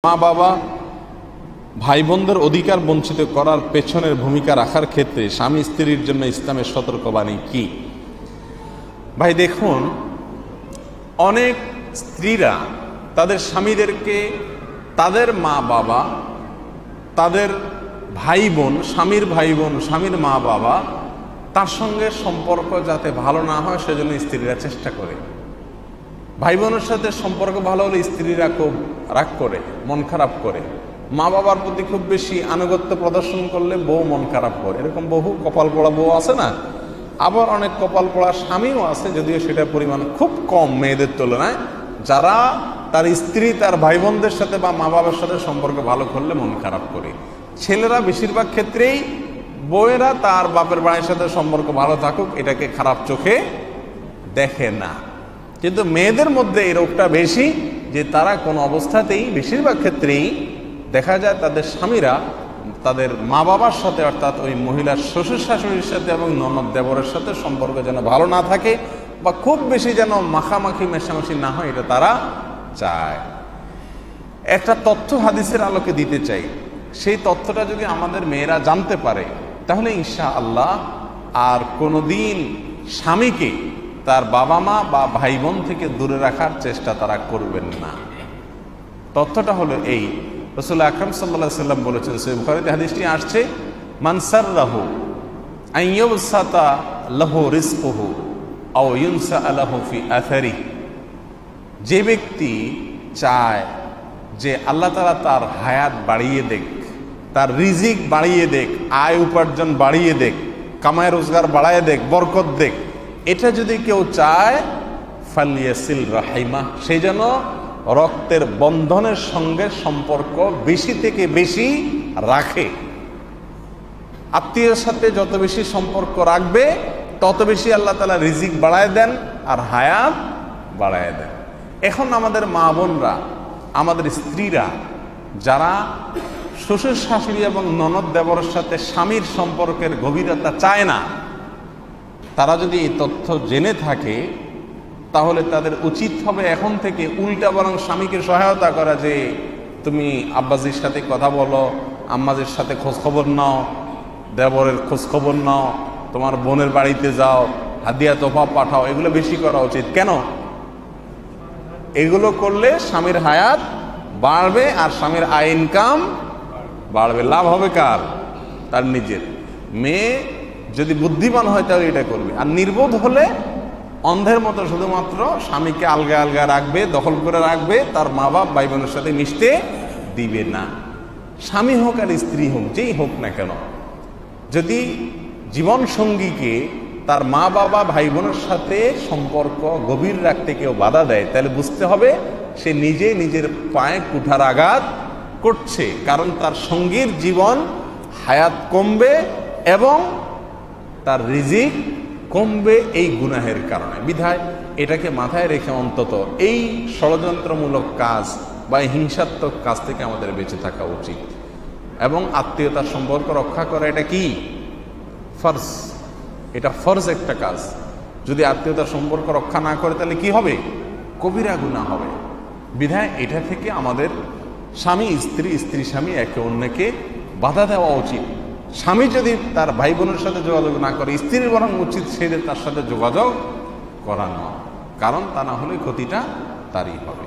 মা বাবা ভাই বোনদের অধিকার বঞ্চিত করার পেছনের ভূমিকা রাখার ক্ষেত্রে স্বামী স্ত্রীর জন্য ইসলামের সতর্কবাণী কি? ভাই দেখুন, অনেক স্ত্রীরা তাদের স্বামীদেরকে তাদের মা বাবা, তাদের ভাই বোন, স্বামীর ভাই বোন, স্বামীর মা বাবা, তার সঙ্গে সম্পর্ক যাতে ভালো না হয় সেজন্য স্ত্রীরা চেষ্টা করে। ভাই বোনের সাথে সম্পর্ক ভালো হলে স্ত্রীরা খুব রাগ করে, মন খারাপ করে। মা বাবার প্রতি খুব বেশি আনুগত্য প্রদর্শন করলে বউ মন খারাপ করে। এরকম বহু কপাল পোড়া বউ আছে না? আবার অনেক কপাল পোড়া স্বামীও আছে, যদিও সেটার পরিমাণ খুব কম মেয়েদের তুলনায়, যারা তার স্ত্রী তার ভাই বোনদের সাথে বা মা বাবার সাথে সম্পর্ক ভালো করলে মন খারাপ করে। ছেলেরা বেশিরভাগ ক্ষেত্রেই বউয়েরা তার বাপের বাড়ির সাথে সম্পর্ক ভালো থাকুক এটাকে খারাপ চোখে দেখে না। কিন্তু মেয়েদের মধ্যে এই রোগটা বেশি, যে তারা কোনো অবস্থাতেই বেশিরভাগ ক্ষেত্রেই দেখা যায় তাদের স্বামীরা তাদের মা বাবার সাথে, অর্থাৎ ওই মহিলার শ্বশুর শাশুড়ির সাথে এবং ননদ দেবরের সাথে সম্পর্ক যেন ভালো না থাকে বা খুব বেশি যেন মাখামাখি মেশামেশি না হয়, এটা তারা চায়। একটা তথ্য হাদিসের আলোকে দিতে চাই। সেই তথ্যটা যদি আমাদের মেয়েরা জানতে পারে তাহলে ইনশাআল্লাহ আর কোনোদিন স্বামীকে তার বাবা মা বা ভাই বোন থেকে দূরে রাখার চেষ্টা তারা করবেন না। তথ্যটা হলো এই, রাসূল আকরাম সাল্লাল্লাহু আলাইহি ওয়াসাল্লাম বলেছেন, সহিহ বুখারীতে হাদিসটি আসছে, মান সাররাহু আন ইউবসাতা লাহু রিজকুহু আও ইউনসা লাহু ফি আথারি, যে ব্যক্তি চায় যে আল্লাহ তাআলা তার হায়াত বাড়িয়ে দেখ, তার রিজিক বাড়িয়ে দেখ, আয় উপার্জন বাড়িয়ে দেখ, কামাই রোজগার বাড়ায় দেখ, বরকত দেখ, এটা যদি কেউ চায়, ফালিয়াসিল রাহিমা, সেই জন্য রক্তের বন্ধনের সঙ্গে সম্পর্ক বেশি থেকে বেশি রাখে। আত্মীয়ের সাথে যত বেশি সম্পর্ক রাখবে তত বেশি আল্লাহ তাআলা রিজিক বাড়ায় দেন আর হায়াত বাড়ায় দেন। এখন আমাদের মা বোনরা, আমাদের স্ত্রীরা যারা শ্বশুর শাশুড়ি এবং ননদ দেবরের সাথে স্বামীর সম্পর্কের গভীরতা চায় না, তারা যদি এই তথ্য জেনে থাকে তাহলে তাদের উচিত হবে এখন থেকে উল্টা বরং স্বামীকে সহায়তা করা, যে তুমি আব্বাজির সাথে কথা বলো, আম্মাজির সাথে খোঁজখবর নাও, দেবরের খোঁজখবর নাও, তোমার বোনের বাড়িতে যাও, হাদিয়া তোফা পাঠাও, এগুলো বেশি করা উচিত। কেন? এগুলো করলে স্বামীর হায়াত বাড়বে আর স্বামীর আয় ইনকাম বাড়বে। লাভ হবে কার? তার নিজের। মেয়ে যদি বুদ্ধিমান হয় তাহলে এটা করবে, আর নির্বোধ হলে অন্ধের মতো শুধুমাত্র স্বামীকে আলগা আলগা রাখবে, দখল করে রাখবে, তার মা বাপ ভাই বোনের সাথে মিশতে দিবে না। স্বামী হোক আর স্ত্রী হোক, যেই হোক না কেন, যদি জীবন সঙ্গীকে তার মা বাবা ভাই বোনের সাথে সম্পর্ক গভীর রাখতে কেউ বাধা দেয়, তাহলে বুঝতে হবে সে নিজে নিজের পায়ে কুঠার আঘাত করছে, কারণ তার সঙ্গীর জীবন হায়াত কমবে এবং তার রিজিক কমবে এই গুনাহের কারণে। বিধায় এটাকে মাথায় রেখে অন্তত এই ষড়যন্ত্রমূলক কাজ বা হিংসাত্মক কাজ থেকে আমাদের বেঁচে থাকা উচিত। এবং আত্মীয়তার সম্পর্ক রক্ষা করা এটা কি? ফরজ। এটা ফরজ একটা কাজ। যদি আত্মীয়তার সম্পর্ক রক্ষা না করে তাহলে কি হবে? কবিরা গুনাহ হবে। বিধায় এটা থেকে আমাদের স্বামী স্ত্রী, স্ত্রী স্বামী একে অন্যকে বাধা দেওয়া উচিত। স্বামী যদি তার ভাই বোনের সাথে যোগাযোগ না করে, স্ত্রীর বরং উচিত সে তার সাথে যোগাযোগ করানো, কারণ তা না হলে ক্ষতিটা তারই হবে।